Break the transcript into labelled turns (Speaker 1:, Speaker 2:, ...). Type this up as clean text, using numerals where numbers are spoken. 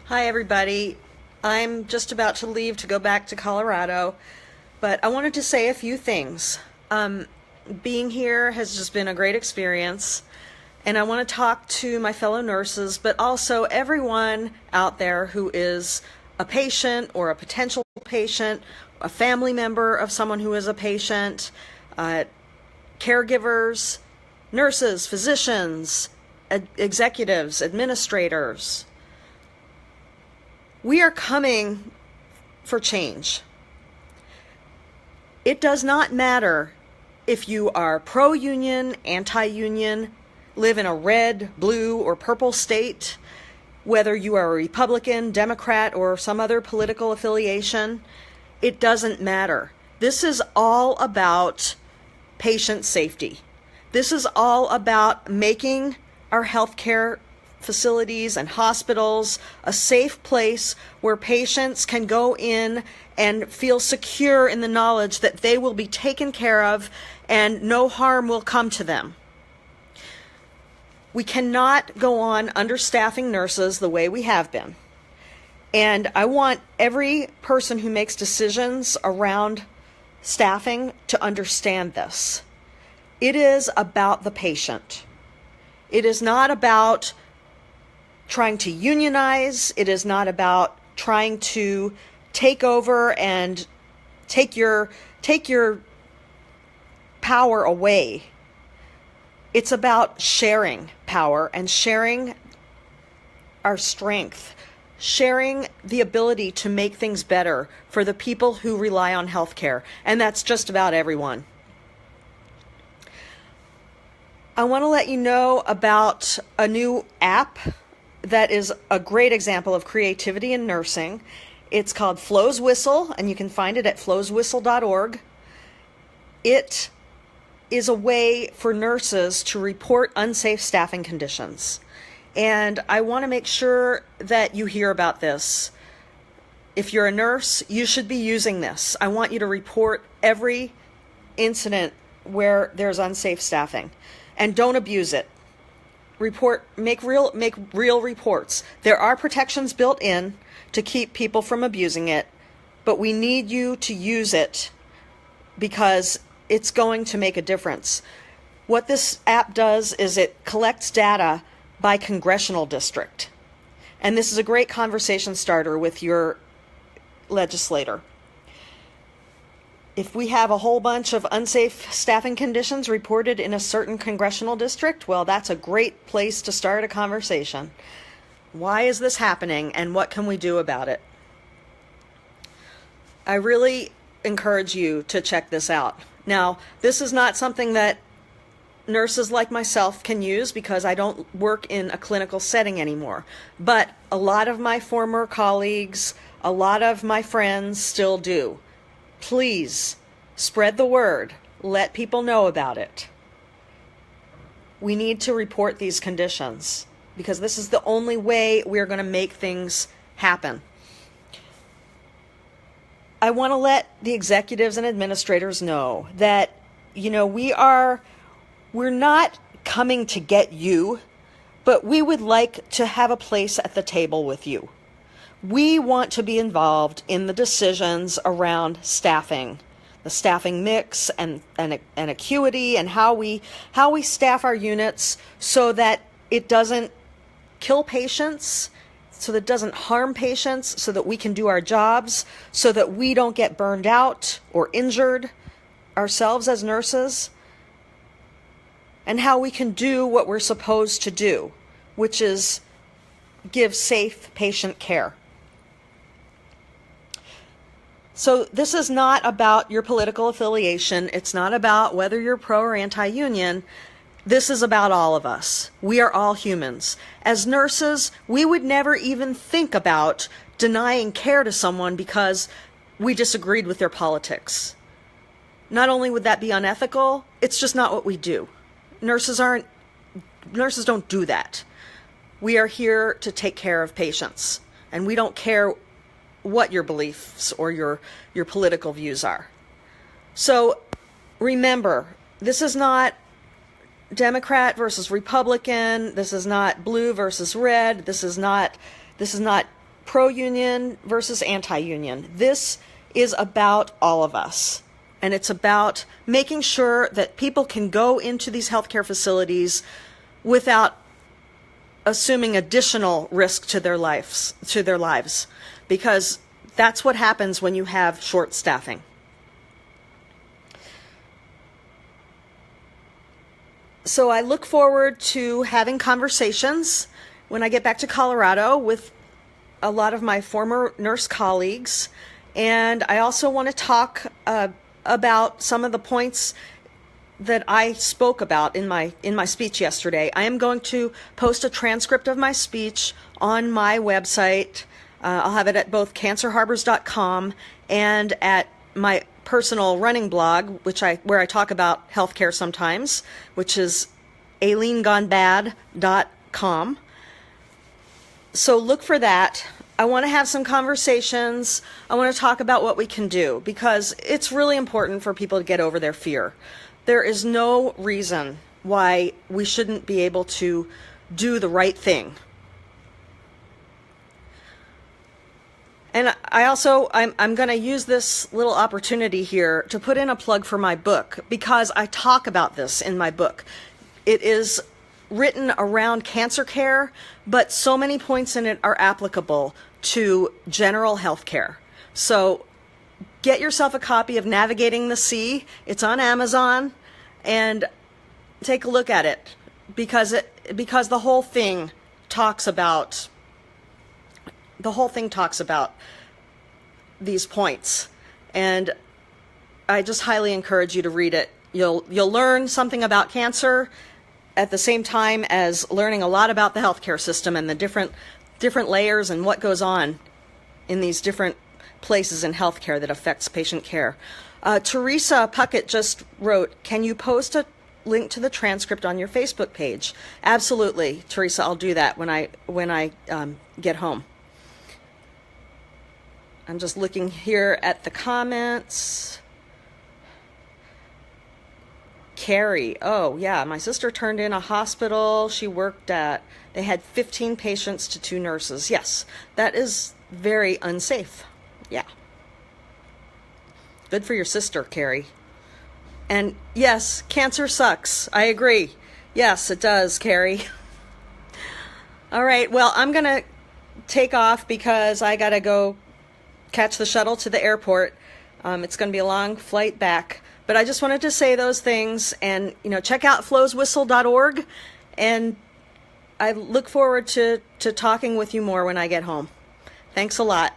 Speaker 1: Hi, everybody. I'm just about to leave to go back to Colorado, but I wanted to say a few things. Being here has just been a great experience, and I want to talk to my fellow nurses, but also everyone out there who is a patient or a potential patient, a family member of someone who is a patient, caregivers, nurses, physicians, executives, administrators. We are coming for change. It does not matter if you are pro-union, anti-union, live in a red, blue, or purple state, whether you are a Republican, Democrat, or some other political affiliation. It doesn't matter. This is all about patient safety. This is all about making our healthcare facilities and hospitals a safe place where patients can go in and feel secure in the knowledge that they will be taken care of and no harm will come to them. We cannot go on understaffing nurses the way we have been. And I want every person who makes decisions around staffing to understand this. It is about the patient. It is not about trying to unionize. It is not about trying to take over and take your power away. It's about sharing power and sharing our strength, sharing the ability to make things better for the people who rely on healthcare, and that's just about everyone. I want to let you know about a new app that is a great example of creativity in nursing. It's called Flo's Whistle, and you can find it at flowswhistle.org. It is a way for nurses to report unsafe staffing conditions. And I want to make sure that you hear about this. If you're a nurse, you should be using this. I want you to report every incident where there's unsafe staffing, and don't abuse it. Make real reports. There are protections built in to keep people from abusing it, but we need you to use it because it's going to make a difference. What this app does is it collects data by congressional district. And this is a great conversation starter with your legislator. If we have a whole bunch of unsafe staffing conditions reported in a certain congressional district, well, that's a great place to start a conversation. Why is this happening, and what can we do about it? I really encourage you to check this out. Now, this is not something that nurses like myself can use because I don't work in a clinical setting anymore. But a lot of my former colleagues, a lot of my friends still do. Please spread the word. Let people know about it. We need to report these conditions because this is the only way we're going to make things happen. I want to let the executives and administrators know that, we're not coming to get you, but we would like to have a place at the table with you. We want to be involved in the decisions around staffing, the staffing mix and acuity, and how we staff our units so that it doesn't kill patients, so that it doesn't harm patients, so that we can do our jobs, so that we don't get burned out or injured ourselves as nurses, and how we can do what we're supposed to do, which is give safe patient care. So this is not about your political affiliation. It's not about whether you're pro or anti-union. This is about all of us. We are all humans. As nurses, we would never even think about denying care to someone because we disagreed with their politics. Not only would that be unethical, it's just not what we do. Nurses don't do that. We are here to take care of patients, and we don't care what your beliefs or your political views are. So remember, this is not Democrat versus Republican. This is not blue versus red. This is not pro-union versus anti-union. This is about all of us. And it's about making sure that people can go into these healthcare facilities without assuming additional risk to their lives, because that's what happens when you have short staffing. So I look forward to having conversations when I get back to Colorado with a lot of my former nurse colleagues. And I also want to talk about some of the points that I spoke about in my speech yesterday. I am going to post a transcript of my speech on my website. I'll have it at both cancerharbors.com and at my personal running blog, where I talk about healthcare sometimes, which is AileenGoneBad.com. So look for that. I want to have some conversations. I want to talk about what we can do, because it's really important for people to get over their fear. There is no reason why we shouldn't be able to do the right thing. And I'm going to use this little opportunity here to put in a plug for my book, because I talk about this in my book. It is written around cancer care, but so many points in it are applicable to general health care. So get yourself a copy of Navigating the Sea. It's on Amazon, and take a look at it, because the whole thing talks about these points, and I just highly encourage you to read it. You'll learn something about cancer at the same time as learning a lot about the healthcare system and the different layers and what goes on in these different places in healthcare that affects patient care. Teresa Puckett just wrote, "Can you post a link to the transcript on your Facebook page?" Absolutely, Teresa. I'll do that when I get home. I'm just looking here at the comments. Carrie, oh yeah, my sister turned in a hospital she worked at. They had 15 patients to 2 nurses. Yes, that is very unsafe. Yeah. Good for your sister, Carrie. And yes, cancer sucks. I agree. Yes, it does, Carrie. All right, well, I'm going to take off because I got to go catch the shuttle to the airport. It's going to be a long flight back. But I just wanted to say those things, and check out flowswhistle.org, and I look forward to talking with you more when I get home. Thanks a lot.